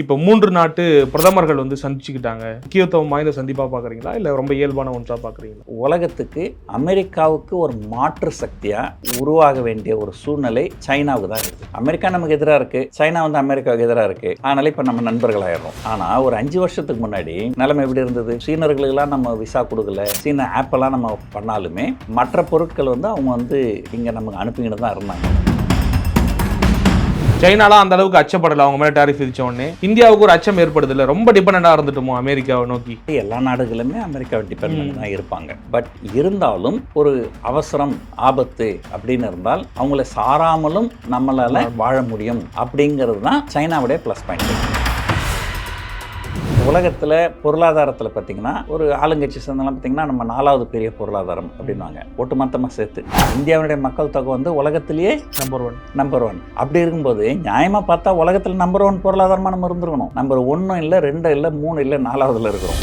இப்போ 3 நாட்டு பிரதமர்கள் வந்து சந்திச்சுக்கிட்டாங்க. முக்கியத்துவம் வாய்ந்த சந்திப்பா பார்க்குறீங்களா? இல்ல ரொம்ப இயல்பான ஒன்றா பார்க்குறீங்களா? உலகத்துக்கு அமெரிக்காவுக்கு ஒரு மாற்று சக்தியா உருவாக வேண்டிய ஒரு சூழ்நிலை சைனாவுக்கு தான் இருக்குது. அமெரிக்கா நமக்கு எதிராக இருக்கு, சைனா வந்து அமெரிக்காவுக்கு எதிராக இருக்கு. அதனால இப்போ நம்ம நண்பர்கள் ஆயிடுறோம். ஆனா ஒரு 5 வருஷத்துக்கு முன்னாடி நிலைமை எப்படி இருந்தது? சீனர்களுக்கெல்லாம் நம்ம விசா கொடுக்கல, சீன ஆப்பெல்லாம் நம்ம பண்ணாலுமே மற்ற பொருட்கள் வந்து அவங்க வந்து இங்க நமக்கு அனுப்பிக்கிட்டு தான் இருந்தாங்க. சைனாலாம் அந்த அளவுக்கு அச்சப்படல அவங்க மேல டாரிஃப் விதிச்ச உடனே. இந்தியாவுக்கு ஒரு அச்சம் ஏற்படுது இல்ல, ரொம்ப டிபெண்டா இருந்துட்டோமோ அமெரிக்காவை நோக்கி. எல்லா நாடுகளுமே அமெரிக்காவை டிபெண்ட் பண்ணி தான் இருப்பாங்க. பட் இருந்தாலும் ஒரு அவசரம், ஆபத்து அப்படின்னு இருந்தால் அவங்கள சாராமலும் நம்மளால வாழ முடியும் அப்படிங்கிறது தான் சைனாவுடைய ப்ளஸ் பாயிண்ட். உலகத்தில் பொருளாதாரத்தில் பார்த்தீங்கன்னா ஒரு ஆளுங்கட்சி சேர்ந்தெல்லாம் பார்த்தீங்கன்னா நம்ம 4வது பெரிய பொருளாதாரம் அப்படின்வாங்க ஒட்டுமொத்தமாக சேர்த்து. இந்தியாவுடைய மக்கள் தொகை வந்து உலகத்திலேயே நம்பர் ஒன். அப்படி இருக்கும்போது நியாயமாக பார்த்தா உலகத்தில் நம்பர் 1 பொருளாதாரமாக நம்ம இருந்துருக்கணும். நம்பர் 1 இல்லை, 2 இல்லை, 3 இல்லை, 4வதுல இருக்கிறோம்.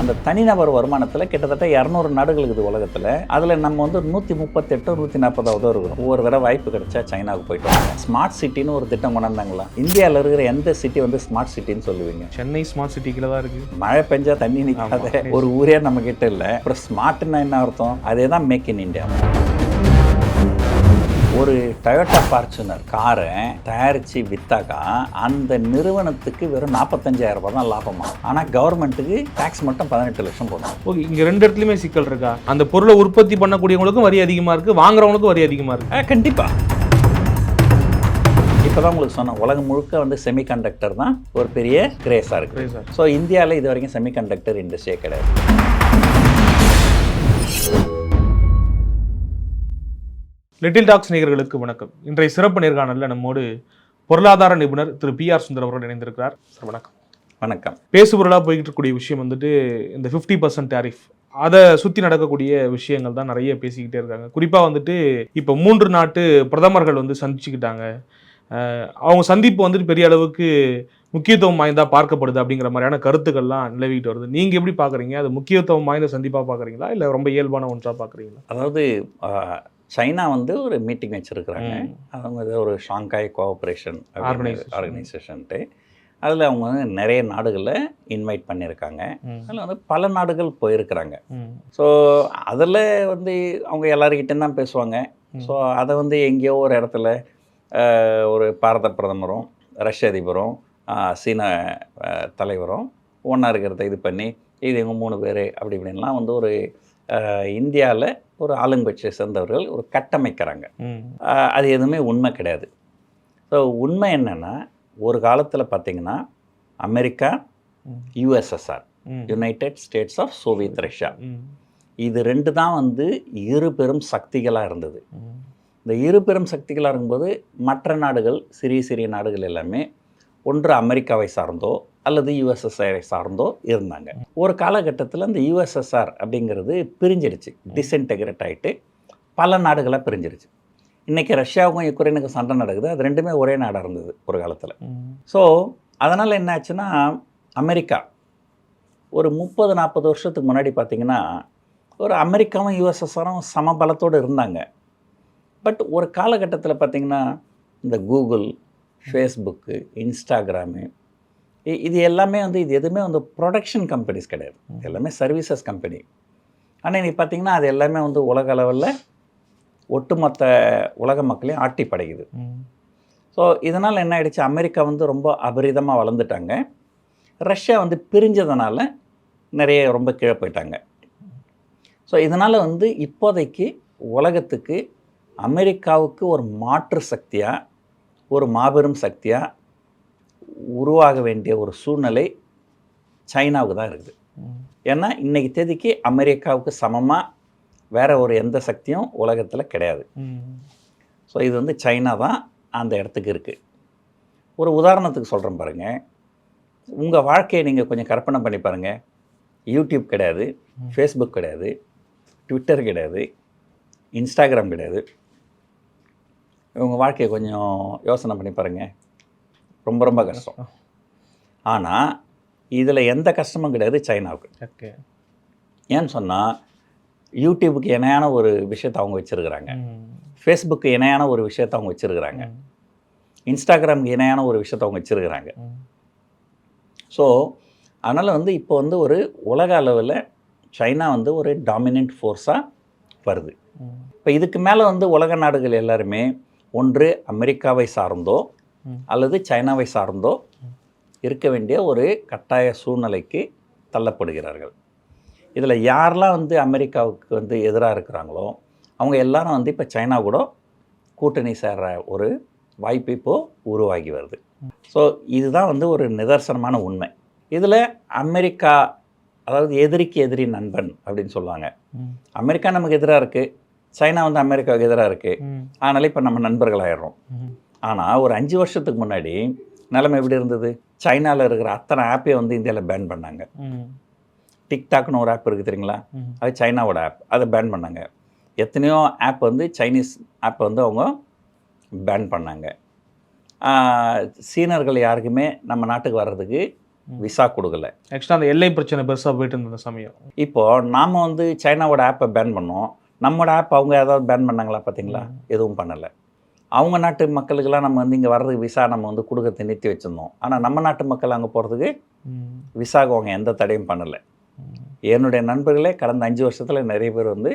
அந்த தனிநபர் வருமானத்தில் கிட்டத்தட்ட 200 நாடுகள் இருக்குது உலகத்தில். அதில் நம்ம வந்து 138 140வது இருக்கிறோம். ஒவ்வொரு தடவை வாய்ப்பு கிடைச்சா சைனாவுக்கு போயிட்டு வாங்க. ஸ்மார்ட் சிட்டின்னு ஒரு திட்டம் கொண்டாந்தாங்களா? இந்தியாவில் இருக்கிற எந்த சிட்டி வந்து ஸ்மார்ட் சிட்டின்னு சொல்லுவீங்க? சென்னை ஸ்மார்ட் சிட்டிக்குள்ள தான் இருக்கு. மழை பெஞ்சா தண்ணி நிற்காத ஒரு ஊரே நம்ம கிட்ட இல்லை. அப்புறம் ஸ்மார்ட்னா என்ன அர்த்தம்? அதே தான் மேக் இன் இந்தியா. ஒரு டொயோட்டா ஃபார்ச்சுனர் காரை தயாரித்து விற்றாக்கா அந்த நிறுவனத்துக்கு வெறும் 45,000 ரூபாய் தான் லாபமா. ஆனால் கவர்மெண்ட்டுக்கு டேக்ஸ் மட்டும் 18 லட்சம் போடணும். ஓகே, இங்க 2 இடத்துலையுமே சிக்கல் இருக்கா? அந்த பொருளை உற்பத்தி பண்ணக்கூடியவங்களுக்கும் வரி அதிகமா இருக்கு, வாங்குறவங்களுக்கும் வரி அதிகமா இருக்கு. கண்டிப்பா. இப்போதான் உங்களுக்கு சொன்னேன், உலகம் முழுக்க வந்து செமிகண்டக்டர் தான் ஒரு பெரிய கிரேஸாக இருக்குது. ஸோ இந்தியாவில் இது வரைக்கும் செமிகண்டக்டர் இண்டஸ்ட்ரியே கிடையாது. லிட்டில் டாக்ஸ் நேயர்களுக்கு வணக்கம். இன்றைய சிறப்பு நேர்காணலில் நம்மோடு பொருளாதார நிபுணர் திரு PR சுந்தர் அவர்கள் இணைந்திருக்கிறார். சார் வணக்கம். வணக்கம். பேசுபொருளாக போய்கிட்டு இருக்கக்கூடிய விஷயம் வந்துட்டு இந்த 50% டாரிஃப், அதை சுற்றி நடக்கக்கூடிய விஷயங்கள் தான் நிறைய பேசிக்கிட்டே இருக்காங்க. குறிப்பாக வந்துட்டு இப்போ 3 நாட்டு பிரதமர்கள் வந்து சந்திச்சுக்கிட்டாங்க. அவங்க சந்திப்பு வந்துட்டு பெரிய அளவுக்கு முக்கியத்துவம் வாய்ந்தா பார்க்கப்படுது அப்படிங்கிற மாதிரியான கருத்துக்கள்லாம் நிலவிக்கிட்டு வருது. நீங்கள் எப்படி பார்க்குறீங்க? அது முக்கியத்துவம் வாய்ந்த சந்திப்பாக பார்க்குறீங்களா இல்லை ரொம்ப இயல்பான ஒன்றாக பார்க்குறீங்களா? அதாவது சைனா வந்து ஒரு மீட்டிங் வச்சுருக்குறாங்க. அவங்க ஏதோ ஒரு ஷாங்காய் கோஆப்ரேஷன் ஆர்கனைசேஷன்ட்டு. அதில் அவங்க வந்து நிறைய நாடுகளை இன்வைட் பண்ணியிருக்காங்க. அதில் வந்து பல நாடுகள் போயிருக்கிறாங்க. ஸோ அதில் வந்து அவங்க எல்லாருக்கிட்டே தான் பேசுவாங்க. ஸோ அதை வந்து எங்கேயோ ஒரு இடத்துல ஒரு பாரத பிரதமரும் ரஷ்ய அதிபரும் சீன தலைவரும் ஒன்றா இருக்கிறத இது பண்ணி இது இவங்க 3 பேர் அப்படி இப்படின்லாம் வந்து ஒரு இந்தியாவில் ஒரு ஆளுங்கட்சியை சேர்ந்தவர்கள் ஒரு கட்டமைக்கிறாங்க. அது எதுவுமே உண்மை கிடையாது. ஸோ உண்மை என்னென்னா, ஒரு காலத்தில் பார்த்திங்கன்னா America, USSR, United States of Soviet Russia, இது 2 தான் வந்து இரு பெரும் சக்திகளாக இருந்தது. இந்த இரு பெரும் சக்திகளாக இருக்கும்போது மற்ற நாடுகள், சிறிய சிறிய நாடுகள் எல்லாமே ஒன்று அமெரிக்காவை சார்ந்தோ அல்லது USSR சார்ந்தோ இருந்தாங்க. ஒரு காலகட்டத்தில் இந்த USSR அப்படிங்கிறது பிரிஞ்சிடுச்சு, டிஸ்இன்டெகிரேட் ஆகிட்டு பல நாடுகளாக பிரிஞ்சிடுச்சு. இன்றைக்கி ரஷ்யாவுக்கும் யுக்ரைனுக்கும் சண்டை நடக்குது. அது 2மே ஒரே நாடாக இருந்தது ஒரு காலத்தில். ஸோ அதனால் என்ன ஆச்சுன்னா, அமெரிக்கா ஒரு 30-40 வருஷத்துக்கு முன்னாடி பார்த்திங்கன்னா ஒரு அமெரிக்காவும் USSRம் சமபலத்தோடு இருந்தாங்க. பட் ஒரு காலகட்டத்தில் பார்த்திங்கன்னா இந்த கூகுள், ஃபேஸ்புக்கு, இன்ஸ்டாகிராமு, இது எல்லாமே வந்து இது எதுவுமே வந்து ப்ரொடக்ஷன் கம்பெனிஸ் கிடையாது. எல்லாமே சர்வீசஸ் கம்பெனி. ஆனால் இன்றைக்கி பார்த்திங்கன்னா அது எல்லாமே வந்து உலக அளவில் ஒட்டுமொத்த உலக மக்களையும் ஆட்டி படைக்குது. ஸோ இதனால் என்ன ஆகிடுச்சு, அமெரிக்கா வந்து ரொம்ப அபரிதமாக வளர்ந்துட்டாங்க. ரஷ்யா வந்து பிரிஞ்சதுனால நிறைய ரொம்ப கீழே போயிட்டாங்க. ஸோ இதனால் வந்து இப்போதைக்கு உலகத்துக்கு அமெரிக்காவுக்கு ஒரு மாற்று சக்தியாக, ஒரு மாபெரும் சக்தியாக உருவாக வேண்டிய ஒரு சூழ்நிலை சைனாவுக்கு தான் இருக்குது. ஏன்னா இன்றைக்கி தேதிக்கு அமெரிக்காவுக்கு சமமாக வேறு ஒரு எந்த சக்தியும் உலகத்தில் கிடையாது. ஸோ இது வந்து சைனா தான் அந்த இடத்துக்கு இருக்குது. ஒரு உதாரணத்துக்கு சொல்கிறேன் பாருங்கள். உங்கள் வாழ்க்கையை நீங்கள் கொஞ்சம் கற்பனை பண்ணி பாருங்கள். யூடியூப் கிடையாது, ஃபேஸ்புக் கிடையாது, ட்விட்டர் கிடையாது, இன்ஸ்டாகிராம் கிடையாது. உங்கள் வாழ்க்கையை கொஞ்சம் யோசனை பண்ணி பாருங்கள். ரொம்ப ரொம்ப கஷ்டம். ஆனால் இதில் எந்த கஷ்டமும் கிடையாது சைனாவுக்கு. ஏன்னு சொன்னால் யூடியூபுக்கு இணையான ஒரு விஷயத்தை அவங்க வச்சுருக்கிறாங்க, ஃபேஸ்புக்கு இணையான ஒரு விஷயத்தை அவங்க வச்சுருக்கிறாங்க. இன்ஸ்டாகிராமுக்கு இணையான ஒரு விஷயத்தை அவங்க வச்சுருக்கிறாங்க. ஸோ அதனால் வந்து இப்போ வந்து ஒரு உலக அளவில் சைனா வந்து ஒரு டாமினன்ட் ஃபோர்ஸாக வருது. இப்போ இதுக்கு மேலே வந்து உலக நாடுகள் எல்லாருமே ஒன்று அமெரிக்காவை சார்ந்தோ அல்லது சைனாவை சார்ந்தோ இருக்க வேண்டிய ஒரு கட்டாய சூழ்நிலைக்கு தள்ளப்படுகிறார்கள். இதில் யாரெல்லாம் வந்து அமெரிக்காவுக்கு வந்து எதிராக இருக்கிறாங்களோ அவங்க எல்லாரும் வந்து இப்போ சைனா கூட கூட்டணி சேர்ற ஒரு வாய்ப்பு இப்போது உருவாகி வருது. ஸோ இதுதான் வந்து ஒரு நிதர்சனமான உண்மை. இதில் அமெரிக்கா, அதாவது எதிரிக்கு எதிரி நண்பன் அப்படின்னு சொல்லுவாங்க. அமெரிக்கா நமக்கு எதிராக இருக்குது, சைனா வந்து அமெரிக்காவுக்கு எதிராக இருக்குது, அதனால் இப்போ நம்ம நண்பர்கள் ஆயிடுறோம். ஆனால் ஒரு 5 வருஷத்துக்கு முன்னாடி நிலைமை எப்படி இருந்தது? சைனாவில் இருக்கிற அத்தனை ஆப்பையும் வந்து இந்தியாவில் பேன் பண்ணாங்க. டிக்டாக்னு ஒரு ஆப் இருக்குது தெரியுங்களா, அது சைனாவோட ஆப், அதை பேன் பண்ணாங்க. எத்தனையோ ஆப் வந்து சைனீஸ் ஆப்பை வந்து அவங்க பேன் பண்ணாங்க. சீனர்கள் யாருக்குமே நம்ம நாட்டுக்கு வர்றதுக்கு விசா கொடுக்கல. ஆக்சுவலாக அந்த எல்லை பிரச்சனை பெருசாக போயிட்டு இருந்த சமயம். இப்போது நாம் வந்து சைனாவோட ஆப்பை பேன் பண்ணோம், நம்மளோட ஆப் அவங்க ஏதாவது பேன் பண்ணாங்களா? பார்த்தீங்களா, எதுவும் பண்ணலை. அவங்க நாட்டு மக்களுக்கெல்லாம் நம்ம வந்து இங்கே வர்றதுக்கு விசா நம்ம வந்து கொடுக்கறத நிறுத்தி வச்சுருந்தோம். ஆனால் நம்ம நாட்டு மக்கள் அங்கே போகிறதுக்கு விசாவுக்கு அவங்க எந்த தடையும் பண்ணலை. என்னுடைய நண்பர்களே கடந்த 5 வருஷத்தில் நிறைய பேர் வந்து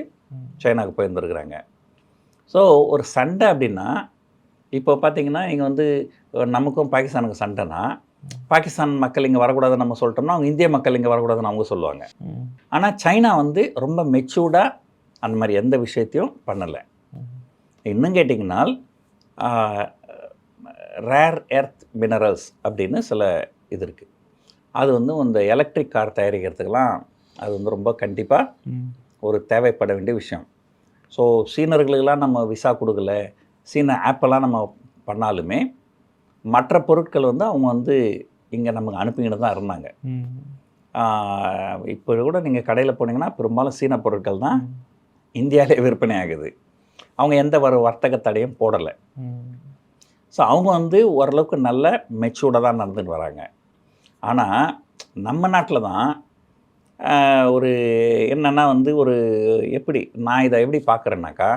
சைனாவுக்கு போயிருந்துருக்குறாங்க. ஸோ ஒரு சண்டை அப்படின்னா, இப்போ பார்த்தீங்கன்னா இங்கே வந்து நமக்கும் பாகிஸ்தானுக்கும் சண்டைனா, பாகிஸ்தான் மக்கள் இங்கே வரக்கூடாதுன்னு நம்ம சொல்லிட்டோம்னா அவங்க இந்திய மக்கள் இங்கே வரக்கூடாதுன்னு அவங்க சொல்லுவாங்க. ஆனால் சைனா வந்து ரொம்ப மெச்சூர்டாக அந்த மாதிரி எந்த விஷயத்தையும் பண்ணலை. இன்னும் கேட்டிங்கன்னா ரேர் எர்த் மினரல்ஸ் அப்படின்னு சில இது இருக்குது. அது வந்து இந்த எலக்ட்ரிக் கார் தயாரிக்கிறதுக்கெலாம் அது வந்து ரொம்ப கண்டிப்பாக ஒரு தேவைப்பட வேண்டிய விஷயம். ஸோ சீனர்களுக்கெல்லாம் நம்ம விசா கொடுக்கல, சீன ஆப்பெல்லாம் நம்ம பண்ணாலுமே மற்ற பொருட்கள் வந்து அவங்க வந்து இங்கே நமக்கு அனுப்பிக்கிட்டு தான் இருந்தாங்க. இப்போ கூட நீங்கள் கடையில் போனீங்கன்னா பெரும்பாலும் சீன பொருட்கள் தான் இந்தியாவிலே விற்பனை ஆகுது. அவங்க எந்த ஒரு வர்த்தக தடையும் போடலை. ஸோ அவங்க வந்து ஓரளவுக்கு நல்ல மெச்சூர்டாக தான் நடந்துட்டு வராங்க. ஆனால் நம்ம நாட்டில் தான் ஒரு என்னென்னா வந்து ஒரு எப்படி நான் இதை எப்படி பார்க்குறேன்னாக்கா,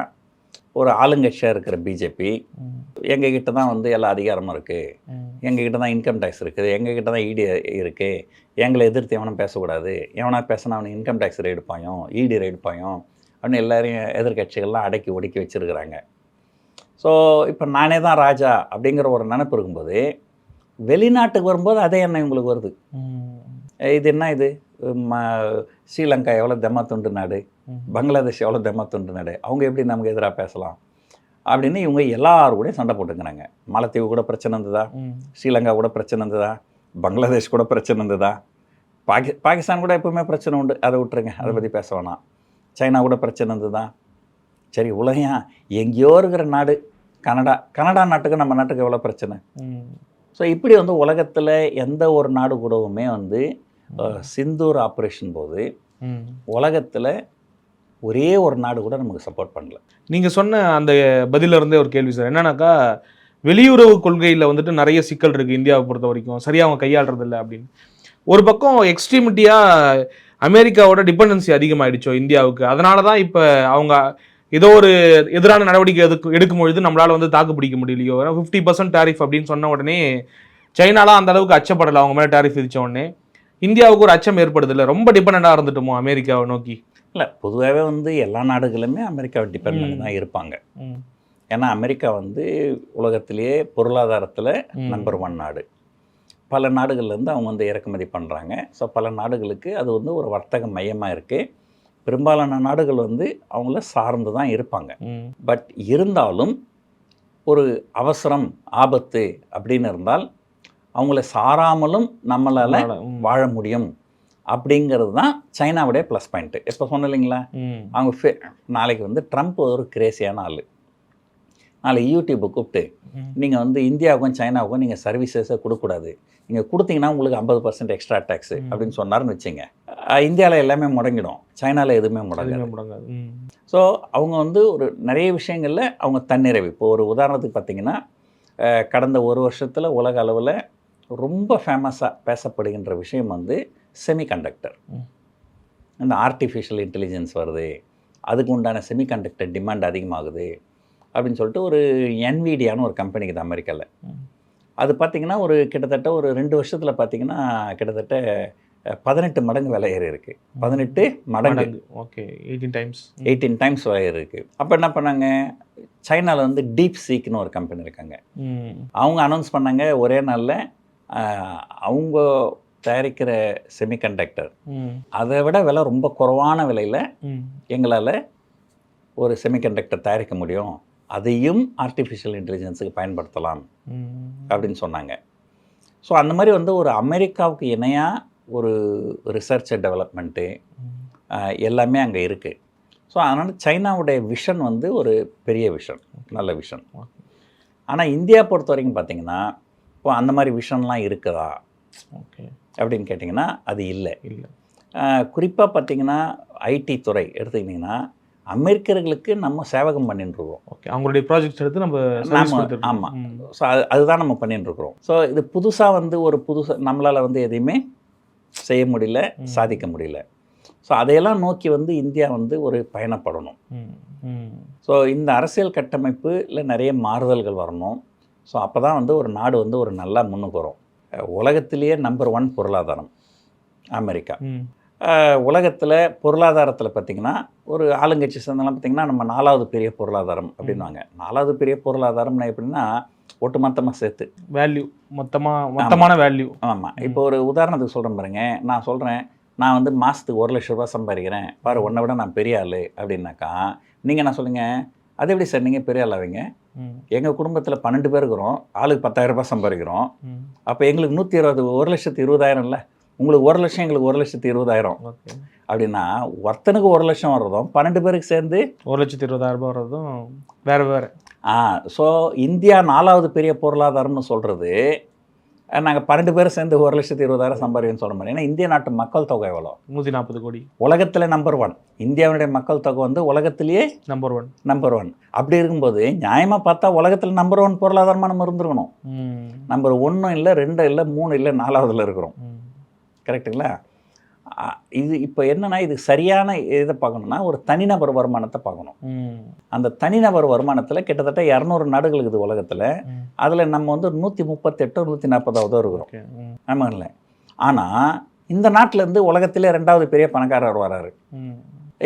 ஒரு ஆளுங்கட்சியாக இருக்கிற பிஜேபி எங்ககிட்ட தான் வந்து எல்லா அதிகாரமும் இருக்குது, எங்ககிட்ட தான் இன்கம் டேக்ஸ் இருக்குது, எங்ககிட்ட தான் இடி இருக்குது, எங்களை எதிர்த்து எவனும் பேசக்கூடாது, எவனா பேசினா அவனுக்கு இன்கம் டேக்ஸ் ரைடு பாயும், இடி ரைடு பாயும் அப்படின்னு எல்லாரையும் எதிர்கட்சிகள்லாம் அடக்கி ஒடுக்கி வச்சுருக்கிறாங்க. ஸோ இப்போ நானே தான் ராஜா அப்படிங்கிற ஒரு நினைப்பு இருக்கும்போது வெளிநாட்டுக்கு வரும்போது அதே எண்ணம் உங்களுக்கு வருது. இது என்ன இது, ஸ்ரீலங்கா எவ்வளோ தெம்மாத்துண்டு நாடு, பங்களாதேஷ் எவ்வளோ தெம்மாத்துண்டு நாடு, அவங்க எப்படி நமக்கு எதிராக பேசலாம் அப்படின்னு இவங்க எல்லாரும் கூட சண்டை போட்டுக்கிறாங்க. மாலத்தீவு கூட பிரச்சனை இருந்ததா, ஸ்ரீலங்கா கூட பிரச்சனை இருந்ததா, பங்களாதேஷ் கூட பிரச்சனை இருந்ததா, பாகிஸ்தான் கூட எப்பவுமே பிரச்சனை உண்டு, அதை விட்டுருங்க, அதை பற்றி பேச வேணாம். சைனா கூட பிரச்சனை இருந்ததா, சரி உலகம் எங்கேயோ இருக்கிற நாடு கனடா நாட்டுக்கு நம்ம நாட்டுக்கு எவ்வளோ பிரச்சனை. ஸோ இப்படி வந்து உலகத்தில் எந்த ஒரு நாடு கூடவுமே வந்து சிந்தூர் ஆப்ரேஷன் போது உலகத்தில் ஒரே ஒரு நாடு கூட நமக்கு சப்போர்ட் பண்ணல. நீங்கள் சொன்ன அந்த பதில இருந்தே ஒரு கேள்வி சார், என்னன்னாக்கா வெளியுறவு கொள்கையில் வந்துட்டு நிறைய சிக்கல் இருக்குது இந்தியாவை பொறுத்த வரைக்கும், சரியாக அவங்க கையாளுறதில்லை அப்படின்னு. ஒரு பக்கம் எக்ஸ்ட்ரீமிட்டியாக அமெரிக்காவோட டிபெண்டன்சி அதிகமாகிடுச்சோ இந்தியாவுக்கு, அதனால தான் இப்போ அவங்க ஏதோ ஒரு எதிரான நடவடிக்கை எடுக்கும் பொழுது நம்மளால் வந்து தாக்கு பிடிக்க முடியலையோ. 50% டேரிஃப் அப்படின்னு சொன்ன உடனே சைனாலாம் அந்த அளவுக்கு அச்சப்படலை, அவங்க மேலே டேரிஃப் விதிச்ச உடனே இந்தியாவுக்கு ஒரு அச்சம் ஏற்படுது இல்லை, ரொம்ப டிபெண்டாக இருந்துட்டோமோ அமெரிக்காவை நோக்கி? இல்லை, பொதுவாகவே வந்து எல்லா நாடுகளுமே அமெரிக்காவை டிபெண்ட் பண்ணி தான் இருப்பாங்க. ஏன்னா அமெரிக்கா வந்து உலகத்திலேயே பொருளாதாரத்தில் நம்பர் 1 நாடு. பல நாடுகள்லேருந்து அவங்க வந்து இறக்குமதி பண்ணுறாங்க. ஸோ பல நாடுகளுக்கு அது வந்து ஒரு வர்த்தக மையமாக இருக்குது. பெரும்பாலான நாடுகள் வந்து அவங்கள சார்ந்து தான் இருப்பாங்க. பட் இருந்தாலும் ஒரு அவசரம் ஆபத்து அப்படின்னு இருந்தால் அவங்கள சாராமலும் நம்மளால் வாழ முடியும் அப்படிங்கிறது தான் சைனாவுடைய ப்ளஸ் பாயிண்ட்டு. இப்போ சொன்ன இல்லைங்களா, அவங்க நாளைக்கு வந்து ட்ரம்ப் ஒரு கிரேசியான ஆள், நாளைக்கு யூடியூப்பை கூப்பிட்டு நீங்கள் வந்து இந்தியாவுக்கும் சைனாவுக்கும் நீங்கள் சர்வீசஸை கொடுக்கக்கூடாது, நீங்கள் கொடுத்தீங்கன்னா உங்களுக்கு 50% எக்ஸ்ட்ரா டேக்ஸு அப்படின்னு சொன்னார்னு வச்சுங்க, இந்தியாவில் எல்லாமே முடங்கிடும், சைனாவில் எதுவுமே முடங்காது. ஸோ அவங்க வந்து ஒரு நிறைய விஷயங்களில் அவங்க தன்னிறைவு. இப்போ ஒரு உதாரணத்துக்கு பார்த்தீங்கன்னா, கடந்த ஒரு வருஷத்தில் உலக அளவில் ரொம்ப ஃபேமஸாக பேசப்படுகின்ற விஷயம் வந்து செமிகண்டக்டர். இந்த ஆர்டிஃபிஷியல் இன்டெலிஜென்ஸ் வருது, அதுக்கு உண்டான செமிகண்டக்டர் டிமாண்ட் அதிகமாகுது, அப்படின்னு சொல்லிட்டு ஒரு NVIDIAன்னு ஒரு கம்பெனி இருக்குது அமெரிக்காவில். அது பார்த்திங்கன்னா ஒரு கிட்டத்தட்ட ஒரு 2 வருஷத்தில் பார்த்திங்கன்னா கிட்டத்தட்ட 18 மடங்கு விலை ஏறி இருக்குது. 18 மடங்கு. ஓகே, 18 டைம்ஸ் விலை ஏறி இருக்குது. அப்போ என்ன பண்ணாங்க, சைனாவில் வந்து டீப் சீக்னு ஒரு கம்பெனி இருக்காங்க. அவங்க அனௌன்ஸ் பண்ணாங்க ஒரே நாளில் அவங்க தயாரிக்கிற செமிகண்டக்டர் அதை விட விலை ரொம்ப குறைவான விலையில் எங்களால் ஒரு செமிகண்டக்டர் தயாரிக்க முடியும், அதையும் ஆர்டிஃபிஷியல் இன்டெலிஜென்ஸுக்கு பயன்படுத்தலாம் அப்படின்னு சொன்னாங்க. ஸோ அந்த மாதிரி வந்து ஒரு அமெரிக்காவுக்கு இணையாக ஒரு ரிசர்ச் டெவலப்மெண்ட்டு எல்லாமே அங்கே இருக்குது. ஸோ அதனால் சைனாவுடைய விஷன் வந்து ஒரு பெரிய விஷன், நல்ல விஷன். ஆனால் இந்தியா பொறுத்த வரைக்கும் பார்த்திங்கன்னா இப்போ அந்த மாதிரி விஷன்லாம் இருக்குதா அப்படின்னு கேட்டிங்கன்னா அது இல்லை. குறிப்பாக பார்த்திங்கன்னா ஐடி துறை எடுத்துக்கிட்டிங்கன்னா அமெரிக்கர்களுக்கு நம்ம சேவகம் பண்ணிட்டுருக்கோம். ஓகே, அவங்களுடைய ப்ராஜெக்ட்ஸ் எடுத்து நம்ம ஆமாம். ஸோ அதுதான் நம்ம பண்ணிட்டுருக்குறோம். ஸோ இது புதுசாக வந்து நம்மளால் வந்து எதையுமே செய்ய முடியல, சாதிக்க முடியல. ஸோ அதையெல்லாம் நோக்கி வந்து இந்தியா வந்து ஒரு பயணப்படணும். ஸோ இந்த அரசியல் கட்டமைப்பில் நிறைய மாறுதல்கள் வரணும். ஸோ அப்போ தான் வந்து ஒரு நாடு வந்து ஒரு நல்லா முன்னுக்கு வரும். உலகத்திலேயே நம்பர் 1 பொருளாதாரம் அமெரிக்கா. உலகத்தில் பொருளாதாரத்தில் பார்த்திங்கன்னா ஒரு ஆளுங்கட்சி சேர்ந்தெல்லாம் பார்த்திங்கன்னா நம்ம 4வது பெரிய பொருளாதாரம் அப்படின்வாங்க. 4வது பெரிய பொருளாதாரம்னா எப்படின்னா ஒட்டுமொத்தமாக சேர்த்து வேல்யூ, மொத்தமான வேல்யூ. ஆமாம். இப்போ ஒரு உதாரணத்துக்கு சொல்கிறேன் பாருங்க, நான் சொல்கிறேன் நான் வந்து மாதத்துக்கு 1 லட்ச ரூபா சம்பாதிக்கிறேன், பாரு உன்னை விட நான் பெரிய ஆள் அப்படின்னாக்கா நீங்கள் நான் சொல்லுங்கள், அது எப்படி சார் நீங்கள் பெரிய ஆள் ஆவீங்க? எங்கள் குடும்பத்தில் 12 பேர் இருக்கிறோம், ஆளுக்கு 10,000 ரூபாய் சம்பாதிக்கிறோம். அப்போ எங்களுக்கு 120, 1,20,000 இல்லை, உங்களுக்கு 1 லட்சம், எங்களுக்கு 1,20,000 அப்படின்னா ஒருத்தனுக்கு 1 லட்சம் வர்றதும் 12 பேருக்கு சேர்ந்து 1,20,000 வர்றதும் வேறு வேறு. ஸோ இந்தியா 4வது பெரிய பொருளாதாரம்னு சொல்கிறது நாங்கள் 12 பேர் சேர்ந்து 1,20,000 சம்பாதிக்கணும்னு சொல்ல முடியும். ஏன்னா இந்திய நாட்டு மக்கள் தொகை எவ்வளோ? 140 கோடி. உலகத்தில் நம்பர் 1. இந்தியாவுடைய மக்கள் தொகை வந்து உலகத்திலேயே நம்பர் 1. அப்படி இருக்கும்போது நியாயமாக பார்த்தா உலகத்தில் நம்பர் 1 பொருளாதாரமாக நம்ம இருந்துருக்கணும். நம்பர் 1 இல்லை, 2 இல்லை, 3 இல்லை, 4வதுல இருக்கிறோம். கரெக்டுங்களா? இது இப்போ என்னென்னா இது சரியான இதை பார்க்கணுன்னா ஒரு தனிநபர் வருமானத்தை பார்க்கணும். அந்த தனிநபர் வருமானத்தில் கிட்டத்தட்ட 200 நாடுகள் இருக்குது உலகத்தில். அதில் நம்ம வந்து 138, 140 இருக்கிறோம். ஆமாம் இல்லை? ஆனால் இந்த நாட்டிலேருந்து உலகத்திலே 2வது பெரிய பணக்காரர் வராரு.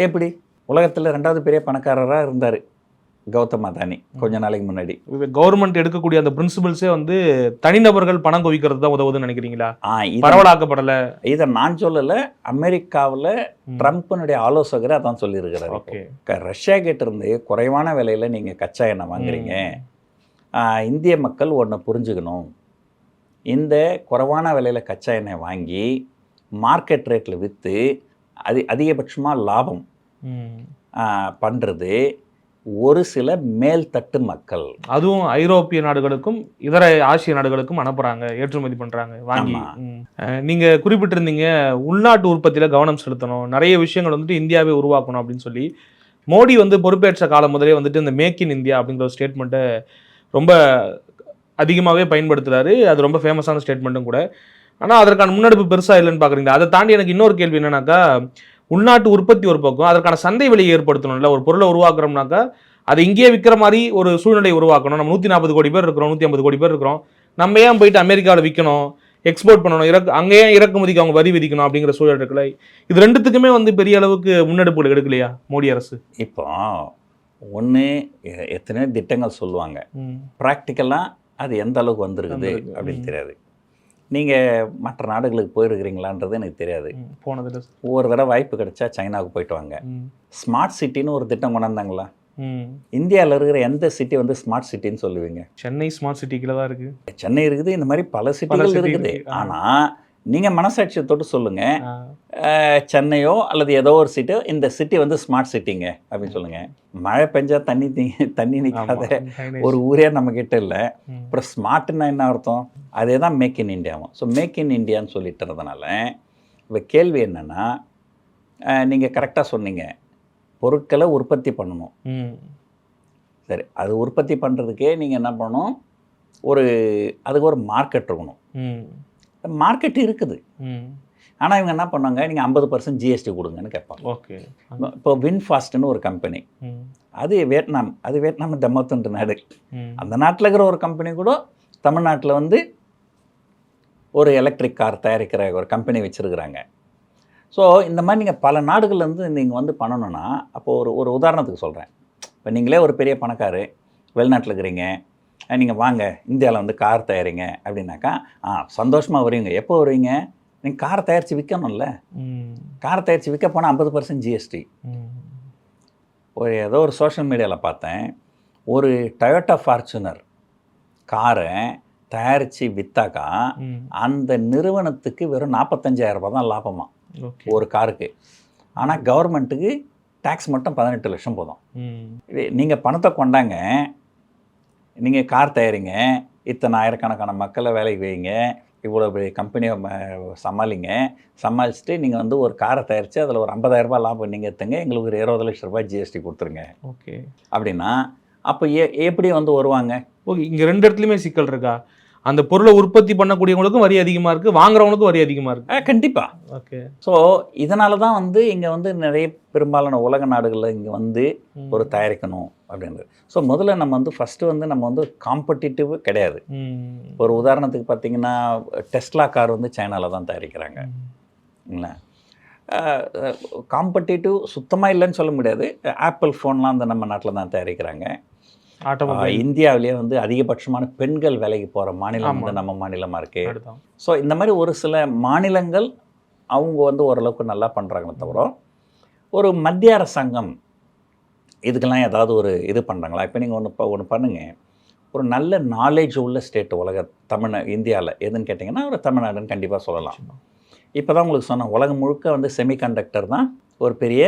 எப்படி? உலகத்தில் 2வது பெரிய பணக்காரராக இருந்தார் கௌதம் அதானி கொஞ்ச நாளைக்கு முன்னாடி. கவர்மெண்ட் எடுக்கக்கூடிய அந்த பிரின்சிபல்ஸே வந்து தனிநபர்கள் பணம் குவிக்கிறது தான் உதவுதுன்னு நினைக்கிறீங்களா? பரவலாக்கப்படலை. இதை நான் சொல்லலை, அமெரிக்காவில் ட்ரம்ப்னுடைய ஆலோசகர் அதான் சொல்லியிருக்கிறார். ரஷ்யா கிட்ட இருந்து குறைவான விலையில் நீங்கள் கச்சா எண்ணெய் வாங்குறீங்க, இந்திய மக்கள் ஒன்று புரிஞ்சுக்கணும், இந்த குறைவான விலையில் கச்சா எண்ணெய் வாங்கி மார்க்கெட் ரேட்டில் விற்று அதிகபட்சமாக லாபம் பண்ணுறது ஒரு சில மேல்தட்டு மக்கள். அதுவும் ஐரோப்பிய நாடுகளுக்கும் இதர ஆசிய நாடுகளுக்கும் அனுப்புகிறாங்க, ஏற்றுமதி பண்ணுறாங்க வாங்கி. நீங்கள் குறிப்பிட்டிருந்தீங்க உள்நாட்டு உற்பத்தியில் கவனம் செலுத்தணும், நிறைய விஷயங்கள் வந்துட்டு இந்தியாவே உருவாக்கணும் அப்படின்னு சொல்லி. மோடி வந்து பொறுப்பேற்ற காலம் முதலே வந்துட்டு இந்த மேக் இன் இந்தியா அப்படிங்கிற ஒரு ஸ்டேட்மெண்ட்டை ரொம்ப அதிகமாகவே பயன்படுத்துகிறாரு. அது ரொம்ப ஃபேமஸான ஸ்டேட்மெண்ட்டும் கூட. ஆனால் அதற்கான முன்னெடுப்பு பெருசாக இல்லைன்னு பார்க்குறீங்களா? அதை தாண்டி எனக்கு இன்னொரு கேள்வி என்னன்னாக்கா, உள்நாட்டு உற்பத்தி ஒரு பக்கம், அதற்கான சந்தை விலையை ஏற்படுத்தணும்ல. ஒரு பொருளை உருவாக்குறோம்னாக்கா அதை இங்கேயே விற்கிற மாதிரி ஒரு சூழ்நிலை உருவாக்கணும். நம்ம 140 கோடி பேர் இருக்கிறோம், 150 கோடி பேர் இருக்கிறோம், நம்ம ஏன் போயிட்டு அமெரிக்காவில் விற்கணும், எக்ஸ்போர்ட் பண்ணணும், அங்கேயே இறக்குமதிக்கு அவங்க வரி விதிக்கணும் அப்படிங்கிற சூழல் இருக்குல்ல. இது ரெண்டுத்துக்குமே வந்து பெரிய அளவுக்கு முன்னெடுப்புகள் எடுக்கலையா மோடி அரசு? இப்போ ஒன்று எத்தனையோ திட்டங்கள் சொல்லுவாங்க, ப்ராக்டிக்கலாக அது எந்த அளவுக்கு வந்திருக்குது அப்படின்னு தெரியாது. நீங்கள் மற்ற நாடுகளுக்கு போயிருக்கிறீங்களான்றது எனக்கு தெரியாது. போனதில்லை. ஒவ்வொரு தடவை வாய்ப்பு கிடைச்சா சைனாவுக்கு போயிட்டு வாங்க. ஸ்மார்ட் சிட்டின்னு ஒரு திட்டம் கொண்டாந்தாங்களா? இந்தியாவில் இருக்கிற எந்த சிட்டி வந்து ஸ்மார்ட் சிட்டின்னு சொல்லுவீங்க? சென்னை ஸ்மார்ட் சிட்டிக்குள்ள தான் இருக்குது. சென்னை இருக்குது, இந்த மாதிரி பல சிட்டிகள் இருக்குது. ஆனால் நீங்கள் மனசாட்சியை தொட்டு சொல்லுங்கள், சென்னையோ அல்லது ஏதோ ஒரு சிட்டியோ இந்த சிட்டி வந்து ஸ்மார்ட் சிட்டிங்க அப்படின்னு சொல்லுங்கள். மழை பெஞ்சா தண்ணி நிற்காத ஒரு ஊரே நம்மக்கிட்ட இல்லை. அப்புறம் ஸ்மார்ட்னா என்ன அர்த்தம்? அதே தான் மேக் இன் இண்டியாவும். ஸோ மேக் இன் இண்டியான்னு சொல்லிட்டுறதுனால இப்போ கேள்வி என்னென்னா, நீங்கள் கரெக்டாக சொன்னீங்க, பொருட்களை உற்பத்தி பண்ணணும். சரி, அது உற்பத்தி பண்ணுறதுக்கே நீங்கள் என்ன பண்ணணும், அதுக்கு ஒரு மார்க்கெட் இருக்கணும். மார்க்கெட் இருக்குது. ஆனால் இவங்க என்ன பண்ணாங்க, நீங்கள் 50% ஜிஎஸ்டி கொடுங்கன்னு கேட்பாங்க. ஓகே. இப்போ வின்ஃபாஸ்ட்னு ஒரு கம்பெனி, அது வியட்நாம் தம்மத்துன்ற நாடு. அந்த நாட்டில் இருக்கிற ஒரு கம்பெனி கூட தமிழ்நாட்டில் வந்து ஒரு எலக்ட்ரிக் கார் தயாரிக்கிற ஒரு கம்பெனி வச்சுருக்குறாங்க. ஸோ இந்த மாதிரி நீங்கள் பல நாடுகள்லேருந்து நீங்கள் வந்து பண்ணணுன்னா, அப்போது ஒரு உதாரணத்துக்கு சொல்கிறேன். இப்போ நீங்களே ஒரு பெரிய பணக்காரு, வெளிநாட்டில் இருக்கிறீங்க, நீங்கள் வாங்க இந்தியாவில் வந்து கார் தயாரிங்க அப்படின்னாக்கா, சந்தோஷமாக வருவீங்க. எப்போ வருவீங்க? நீங்கள் கார் தயாரித்து விற்கணும்ல. கார் தயாரித்து விற்க போனால் 50% ஜிஎஸ்டி. ஏதோ ஒரு சோஷியல் மீடியாவில் பார்த்தேன், ஒரு டொயோட்டா ஃபார்ச்சுனர் காரை தயாரித்து விற்றாக்கா அந்த நிறுவனத்துக்கு வெறும் 45,000 ரூபாய் தான் லாபமா ஒரு காருக்கு. ஆனால் கவர்மெண்ட்டுக்கு டேக்ஸ் மட்டும் 18 லட்சம் போதும். நீங்கள் பணத்தை கொண்டாங்க, நீங்கள் கார் தயாரிங்க, இத்தனை ஆயிரக்கணக்கான மக்களை வேலைக்கு வைங்க, இவ்வளோ பெரிய கம்பெனியை சமாளிச்சுட்டு நீங்கள் வந்து ஒரு காரை தயாரித்து அதில் ஒரு 50,000 ரூபாய் லாபம் நீங்கள் எடுத்துங்க, எங்களுக்கு ஒரு 20 லட்சம் ரூபாய் ஜிஎஸ்டி கொடுத்துருங்க. ஓகே. அப்படின்னா அப்போ எப்படி வந்து வருவாங்க? ஓகே, இங்கே 2 இடத்துலையுமே சிக்கல் இருக்கா? அந்த பொருளை உற்பத்தி பண்ணக்கூடியவங்களுக்கும் வரி அதிகமாக இருக்குது, வாங்குறவங்களுக்கும் வரி அதிகமாக இருக்குது. கண்டிப்பாக. ஓகே. ஸோ இதனால தான் வந்து இங்கே வந்து நிறைய பெரும்பாலான உலக நாடுகளில் இங்கே வந்து ஒரு தயாரிக்கணும் அப்படின்றது. ஸோ முதல்ல நம்ம வந்து ஃபஸ்ட்டு வந்து நம்ம வந்து காம்படிட்டிவ் கிடையாது. ஒரு உதாரணத்துக்கு பார்த்தீங்கன்னா, டெஸ்லா கார் வந்து சைனாவில் தான் தயாரிக்கிறாங்க. இல்லை, காம்படிட்டிவ் சுத்தமாக இல்லைன்னு சொல்ல முடியாது. ஆப்பிள் ஃபோன்லாம் வந்து நம்ம நாட்டில் தான் தயாரிக்கிறாங்க. இந்தியாவிலேயே வந்து அதிகபட்சமான பெண்கள் வேலைக்கு போகிற மாநிலம் வந்து நம்ம மாநிலமாக இருக்குது. ஸோ இந்த மாதிரி ஒரு சில மாநிலங்கள் அவங்க வந்து ஓரளவுக்கு நல்லா பண்ணுறாங்களே தவிர, ஒரு மத்திய அரசாங்கம் இதுக்கெல்லாம் ஏதாவது ஒரு இது பண்ணுறாங்களா? இப்போ நீங்கள் ஒன்று பண்ணுங்கள், ஒரு நல்ல நாலேஜ் உள்ள ஸ்டேட் இந்தியாவில் எதுன்னு கேட்டிங்கன்னா ஒரு தமிழ்நாடுன்னு கண்டிப்பாக சொல்லலாம். இப்போ தான் உங்களுக்கு சொன்னேன், உலகம் முழுக்க வந்து செமிகண்டக்டர் தான் ஒரு பெரிய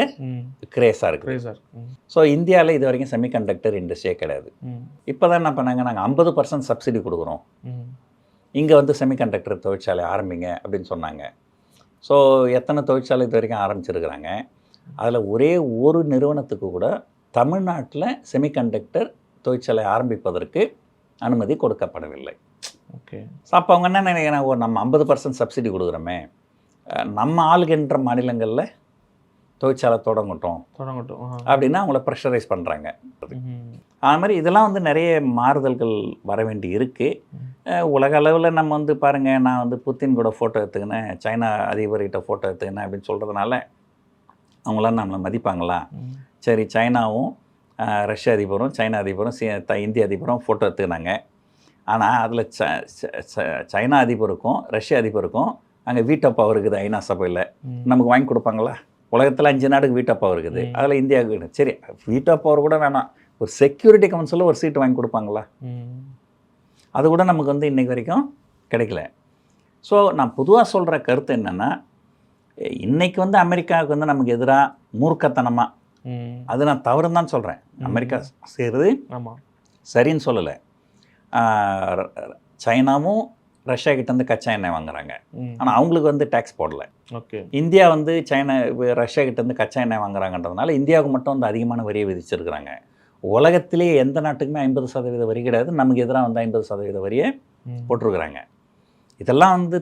கிரேஸாக இருக்குது. ஸோ இந்தியாவில் இது வரைக்கும் செமிகண்டக்டர் இண்டஸ்ட்ரியே கிடையாது. இப்போ தான் என்ன பண்ணாங்க, நாங்கள் 50% சப்சிடி கொடுக்குறோம், இங்கே வந்து செமிகண்டக்டர் தொழிற்சாலை ஆரம்பிங்க அப்படின்னு சொன்னாங்க. ஸோ எத்தனை தொழிற்சாலை இது வரைக்கும் ஆரம்பிச்சிருக்கிறாங்க. அதில் ஒரே ஒரு நிறுவனத்துக்கு கூட தமிழ்நாட்டில் செமிகண்டக்டர் தொழிற்சாலை ஆரம்பிப்பதற்கு அனுமதி கொடுக்கப்படவில்லை. ஓகே. ஸோ அப்போ அவங்க என்ன நினைக்கிறாங்க, நம்ம 50% சப்சிடி கொடுக்குறோமே, நம்ம ஆளுகின்ற மாநிலங்களில் தொழிற்சாலை தொடங்கட்டும் அப்படின்னா அவங்கள ப்ரெஷரைஸ் பண்ணுறாங்க. அது மாதிரி இதெல்லாம் வந்து நிறைய மாறுதல்கள் வர வேண்டி இருக்குது. உலக அளவில் நம்ம வந்து பாருங்கள், நான் வந்து புத்தின் கூட ஃபோட்டோ எடுத்துக்கினேன், சைனா அதிபர்கிட்ட ஃபோட்டோ எடுத்துக்கினேன் அப்படின்னு சொல்கிறதுனால அவங்களாம் நம்மளை மதிப்பாங்களா? சரி, சைனாவும் ரஷ்ய அதிபரும் சைனா அதிபரும் இந்திய அதிபரும் ஃபோட்டோ எடுத்துக்கினாங்க. ஆனால் அதில் சைனா அதிபருக்கும் ரஷ்ய அதிபருக்கும் அங்கே வீட்டோ பவர் இருக்குது ஐநா சபையில், நமக்கு வாங்கி கொடுப்பாங்களா? உலகத்தில் 5 நாடுக்கு வீட்டோ பவர் இருக்குது, அதில் இந்தியாவுக்கு சரி வீட்டோ பவர் கூட வேணாம், ஒரு செக்யூரிட்டி கவுன்சிலில் ஒரு சீட்டு வாங்கி கொடுப்பாங்களா? அது கூட நமக்கு வந்து இன்றைக்கு வரைக்கும் கிடைக்கல. ஸோ நான் பொதுவாக சொல்கிற கருத்து என்னென்னா, இன்றைக்கி வந்து அமெரிக்காவுக்கு வந்து நமக்கு எதிராக மூர்க்கத்தனமாக, அது நான் தவறுன்னு தான் சொல்கிறேன். அமெரிக்கா செய்கிறது சரின்னு சொல்லலை. சைனாவும் ரஷ்யா கிட்டேருந்து கச்சா எண்ணெய் வாங்குறாங்க, ஆனால் அவங்களுக்கு வந்து டேக்ஸ் போடலை. ஓகே. இந்தியா வந்து ரஷ்யா கிட்டேருந்து கச்சா எண்ணெய் வாங்குறாங்கன்றதுனால இந்தியாவுக்கு மட்டும் வந்து அதிகமான வரியை விதிச்சிருக்கிறாங்க. உலகத்திலேயே எந்த நாட்டுக்குமே 50% வரி கிடையாது, நமக்கு எதிராக வந்து 50% வரியை போட்டிருக்கிறாங்க. இதெல்லாம் வந்து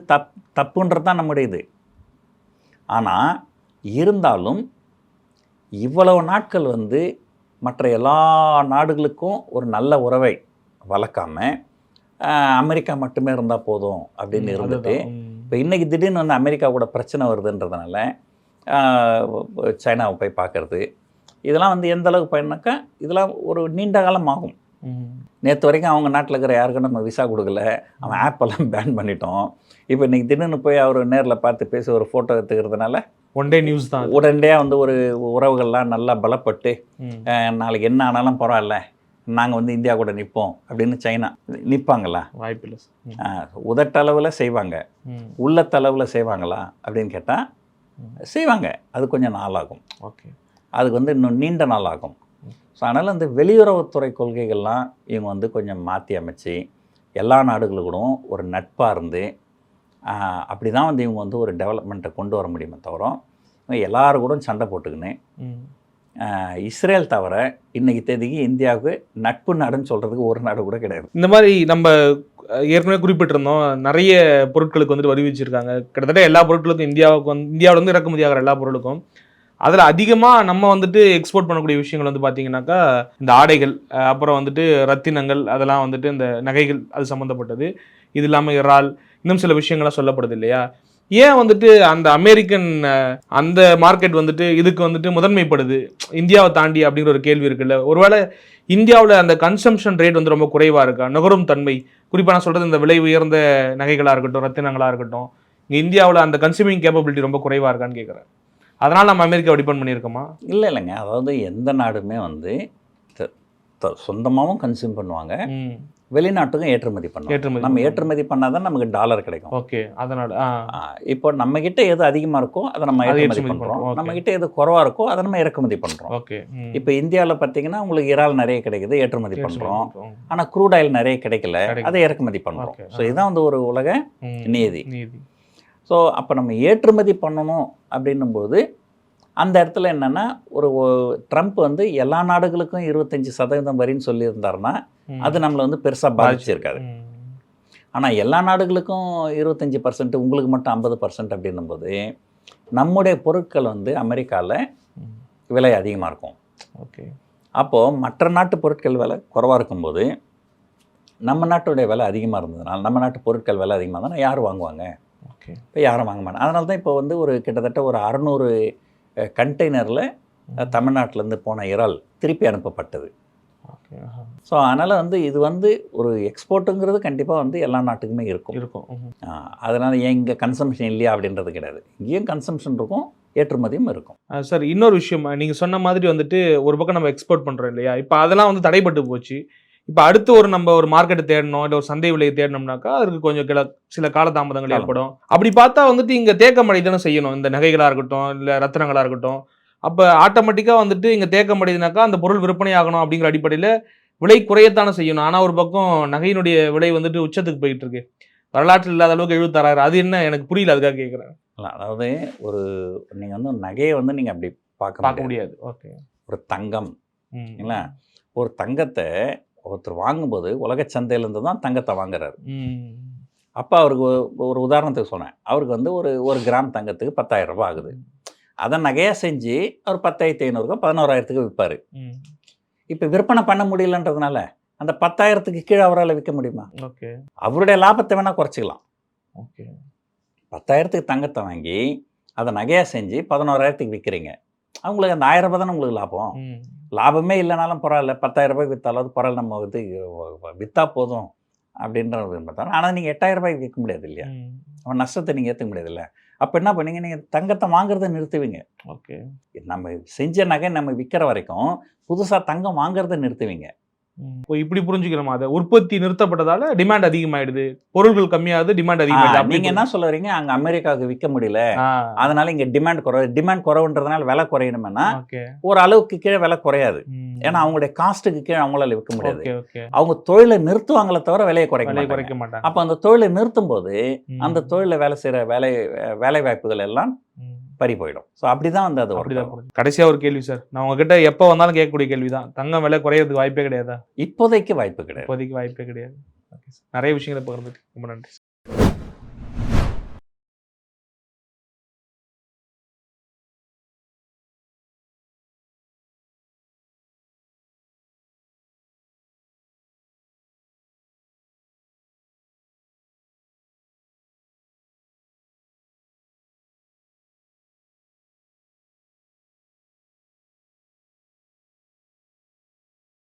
தப்புன்றது தான் நம்முடைய இது. ஆனால் இருந்தாலும் இவ்வளவு நாட்கள் வந்து மற்ற எல்லா நாடுகளுக்கும் ஒரு நல்ல உறவை வளர்க்காமல் அமெரிக்கா மட்டுமே இருந்தால் போதும் அப்படின்னு இருந்துட்டு, இப்போ இன்றைக்கி திடீர்னு வந்து அமெரிக்கா கூட பிரச்சனை வருதுன்றதுனால சைனாவை போய் பார்க்குறது, இதெல்லாம் வந்து எந்த அளவுக்கு பயனாக்கா இதெல்லாம் ஒரு நீண்ட காலம் ஆகும். நேற்று வரைக்கும் அவங்க நாட்டில் இருக்கிற யாருக்கும் நம்ம விசா கொடுக்கல, அவன் ஆப்பெல்லாம் பேன் பண்ணிட்டோம். இப்போ இன்றைக்கி திடீர்னு போய் அவர் நேரில் பார்த்து பேசி ஒரு ஃபோட்டோ எடுத்துக்கிறதுனால ஒன் டே நியூஸ் தான், உடனே வந்து ஒரு உறவுகள்லாம் நல்லா பலப்பட்டு நாளைக்கு என்ன ஆனாலும் பரவாயில்ல, நாங்கள் வந்து இந்தியா கூட நிற்போம் அப்படின்னு சைனா நிற்பாங்களா? வாய்ப்பில்லை. உதட்டளவில் செய்வாங்க, உள்ளத்தளவில் செய்வாங்களா அப்படின்னு கேட்டால் செய்வாங்க. அது கொஞ்சம் நாளாகும். ஓகே. அதுக்கு வந்து இன்னும் நீண்ட நாள் ஆகும். ஸோ அதனால் இந்த வெளியுறவுத்துறை கொள்கைகள்லாம் இவங்க வந்து கொஞ்சம் மாற்றி அமைச்சு எல்லா நாடுகளுக்கும் ஒரு நட்பாக இருந்து அப்படி தான் வந்து இவங்க வந்து ஒரு டெவலப்மெண்ட்டை கொண்டு வர முடியுமே தவிர எல்லாரும் கூட சண்டை போட்டுக்கின்னு இஸ்ரேல் தவிர இன்னைக்கு தேதிக்கு இந்தியாவுக்கு நட்பு நாடுன்னு சொல்கிறதுக்கு ஒரு நாடு கூட கிடையாது. இந்த மாதிரி நம்ம ஏற்கனவே குறிப்பிட்டிருந்தோம், நிறைய பொருட்களுக்கு வந்துட்டு வரி விதிச்சிருக்காங்க. கிட்டத்தட்ட எல்லா பொருட்களுக்கும் இந்தியாவில வந்து இறக்குமதி ஆகிற எல்லா பொருளுக்கும். அதில் அதிகமாக நம்ம வந்துட்டு எக்ஸ்போர்ட் பண்ணக்கூடிய விஷயங்கள் வந்து பார்த்தீங்கன்னாக்கா இந்த ஆடைகள், அப்புறம் வந்துட்டு ரத்தினங்கள், அதெல்லாம் வந்துட்டு இந்த நகைகள் அது சம்மந்தப்பட்டது. இது இல்லாமல் இறால், இன்னும் சில விஷயங்கள்லாம் சொல்லப்படுது இல்லையா? ஏன் வந்துட்டு அந்த அமெரிக்கன் அந்த மார்க்கெட் வந்துட்டு இதுக்கு வந்துட்டு முதன்மைப்படுது இந்தியாவை தாண்டி அப்படிங்கிற ஒரு கேள்வி இருக்குல்ல? ஒருவேளை இந்தியாவில் அந்த கன்சம்ஷன் ரேட் வந்து ரொம்ப குறைவாக இருக்கா? நுகரும் தன்மை, குறிப்பாக நான் சொல்கிறது இந்த விலை உயர்ந்த நகைகளாக இருக்கட்டும், ரத்தினங்களாக இருக்கட்டும், இங்கே இந்தியாவில் அந்த கன்சியூமிங் கேப்பபிலிட்டி ரொம்ப குறைவாக இருக்கான்னு கேட்குறேன். அதனால் நம்ம அமெரிக்காவை டிபெண்ட் பண்ணியிருக்கோமா? இல்லைங்க. அதாவது எந்த நாடுமே வந்து சொந்தமாகவும் கன்சியூம் பண்ணுவாங்க, வெளிநாட்டுக்கும் ஏற்றுமதி பண்ணுவாங்க. நம்ம ஏற்றுமதி பண்ணாதான் நமக்கு டாலர் கிடைக்கும். ஓகே, அதனால இப்போ நம்ம கிட்ட எது அதிகமாக இருக்கோ அதை நம்ம ஏற்றுமதி பண்ணுறோம், நம்ம கிட்ட எது குறைவாக இருக்கோ அதை நம்ம இறக்குமதி பண்ணுறோம். ஓகே. இப்போ இந்தியாவில் பார்த்தீங்கன்னா உங்களுக்கு இறால் நிறைய கிடைக்குது, ஏற்றுமதி பண்ணுறோம். ஆனால் க்ரூட் ஆயில் நிறைய கிடைக்கல, அதை இறக்குமதி பண்ணுறோம். ஸோ இதுதான் வந்து ஒரு உலக நீதி. ஸோ அப்போ நம்ம ஏற்றுமதி பண்ணணும் அப்படின்னும்போது அந்த இடத்துல என்னென்னா, ஒரு ட்ரம்ப் வந்து எல்லா நாடுகளுக்கும் 25% வரின்னு சொல்லியிருந்தாருன்னா அது நம்மளை வந்து பெருசாக பாதிச்சிருக்காது. ஆனால் எல்லா நாடுகளுக்கும் 25%, உங்களுக்கு மட்டும் 50% அப்படின்னும்போது நம்முடைய பொருட்கள் வந்து அமெரிக்காவில் விலை அதிகமாக இருக்கும். ஓகே. அப்போது மற்ற நாட்டு பொருட்கள் விலை குறைவாக இருக்கும்போது நம்ம நாட்டுடைய விலை அதிகமாக இருந்ததுனால, நம்ம நாட்டு பொருட்கள் விலை அதிகமாக இருந்தால் யார் வாங்குவாங்க? ஓகே. இப்போ யாரும் வாங்க மாட்டாங்க. அதனால தான் இப்போ வந்து ஒரு கிட்டத்தட்ட ஒரு 600 கண்டெய்னரில் தமிழ்நாட்டிலேருந்து போன இறால் திருப்பி அனுப்பப்பட்டது. ஸோ அதனால் வந்து இது வந்து ஒரு எக்ஸ்போர்ட்டுங்கிறது கண்டிப்பாக வந்து எல்லா நாட்டுக்குமே இருக்கும். அதனால் ஏன் இங்கே கன்சம்ஷன் இல்லையா அப்படின்றது கிடையாது. இங்கேயும் கன்சம்ஷன் இருக்கும், ஏற்றுமதியும் இருக்கும். சார், இன்னொரு விஷயம், நீங்கள் சொன்ன மாதிரி வந்துட்டு ஒரு பக்கம் நம்ம எக்ஸ்போர்ட் பண்ணுறோம் இல்லையா? இப்போ அதெல்லாம் வந்து தடைப்பட்டு போச்சு. இப்போ அடுத்து நம்ம ஒரு மார்க்கெட்டை தேடணும், இல்லை ஒரு சந்தை விலையை தேடணும்னாக்கா அதுக்கு கொஞ்சம் சில காலதாமதங்கள் ஏற்படும். அப்படி பார்த்தா வந்துட்டு இங்கே தேக்கமடை தானே செய்யணும், இந்த நகைகளாக இருக்கட்டும், இல்லை ரத்தினங்களாக இருக்கட்டும். அப்போ ஆட்டோமேட்டிக்காக வந்துட்டு இங்கே தேக்கமடைதுனாக்கா அந்த பொருள் விற்பனை ஆகணும் அப்படிங்கிற அடிப்படையில் விலை குறையத்தானே செய்யணும். ஆனால் ஒரு பக்கம் நகையினுடைய விலை வந்துட்டு உச்சத்துக்கு போயிட்டு இருக்கு, வரலாற்றில் இல்லாத அளவுக்கு 76,000. அது என்ன, எனக்கு புரியல, அதுக்காக கேட்குறேன். அதாவது நீங்கள் வந்து நகையை வந்து நீங்கள் அப்படி பார்க்க முடியாது. ஓகே. ஒரு தங்கம் இல்லைங்களா, ஒரு தங்கத்தை ஒருத்தர் வாங்கும்போது உலக சந்தையிலேருந்து தான் தங்கத்தை வாங்குறாரு. அப்போ அவருக்கு ஒரு உதாரணத்துக்கு சொன்னேன், அவருக்கு வந்து ஒரு கிராம் தங்கத்துக்கு 10,000 ரூபாய் ஆகுது. அதை நகையாக செஞ்சு அவர் 10,500 11,000 விற்பார். இப்போ விற்பனை பண்ண முடியலன்றதுனால அந்த 10,000 கீழே அவரால் விற்க முடியுமா? ஓகே. அவருடைய லாபத்தை வேணால் குறைச்சிக்கலாம். ஓகே. 10,000 தங்கத்தை வாங்கி அதை நகையாக செஞ்சு 11,000 விற்கிறீங்க, அவங்களுக்கு அந்த 1,000 ரூபாய் தானே உங்களுக்கு லாபம். லாபமே இல்லைனாலும் பரவாயில்ல, 10,000 ரூபாய்க்கு விற்றாலும் பரவாயில்ல, நம்ம வந்து விற்றா போதும் அப்படின்ற பார்த்தாலும். ஆனால் நீங்கள் 8,000 ரூபாய்க்கு விற்க முடியாது இல்லையா? அவன் நஷ்டத்தை நீங்கள் ஏற்றுக்க முடியாது இல்லை? அப்போ என்ன பண்ணீங்க, நீங்கள் தங்கத்தை வாங்குறத நிறுத்துவீங்க. ஓகே. நம்ம செஞ்ச நகை நம்ம விற்கிற வரைக்கும் புதுசாக தங்கம் வாங்குறத நிறுத்துவீங்க. இப்படி புரிஞ்சுக்கிறோமா? அதை உற்பத்தி நிறுத்தப்பட்டதால டிமாண்ட் அதிகமாயிடுது, பொருட்கள் கம்மியாகுது, டிமாண்ட் அதிகமாயிடுது. நீங்க என்ன சொல்ல வரீங்க, அங்க அமெரிக்காவுக்கு விற்க முடியல, அதனால இங்க டிமாண்ட் குறைவு. டிமாண்ட் குறைவுன்றதுனால விலை குறையணும்னா ஒரு அளவுக்கு கீழே விலை குறையாது. ஏன்னா அவங்களுடைய காஸ்ட்டுக்கு கீழே அவங்களால விற்க முடியாது. அவங்க தொழிலை நிறுத்துவாங்களே தவிர விலையை குறைக்க மாட்டாங்க. அப்ப அந்த தொழிலை நிறுத்தும் போது அந்த தொழில வேலை செய்யற வேலை வாய்ப்புகள் எல்லாம் பறி போயிடும். ஸோ அப்படிதான் வந்து அது அப்படிதான். கடைசியாக ஒரு கேள்வி சார், நான் உங்ககிட்ட எப்போ வந்தாலும் கேட்கக்கூடிய கேள்வி தான், தங்கம் விலை குறையிறதுக்கு வாய்ப்பே கிடையாதா? இப்போதைக்கு வாய்ப்பு கிடையாது. நிறைய விஷயங்களை பகிர்ந்துட்டு ரொம்ப நன்றி.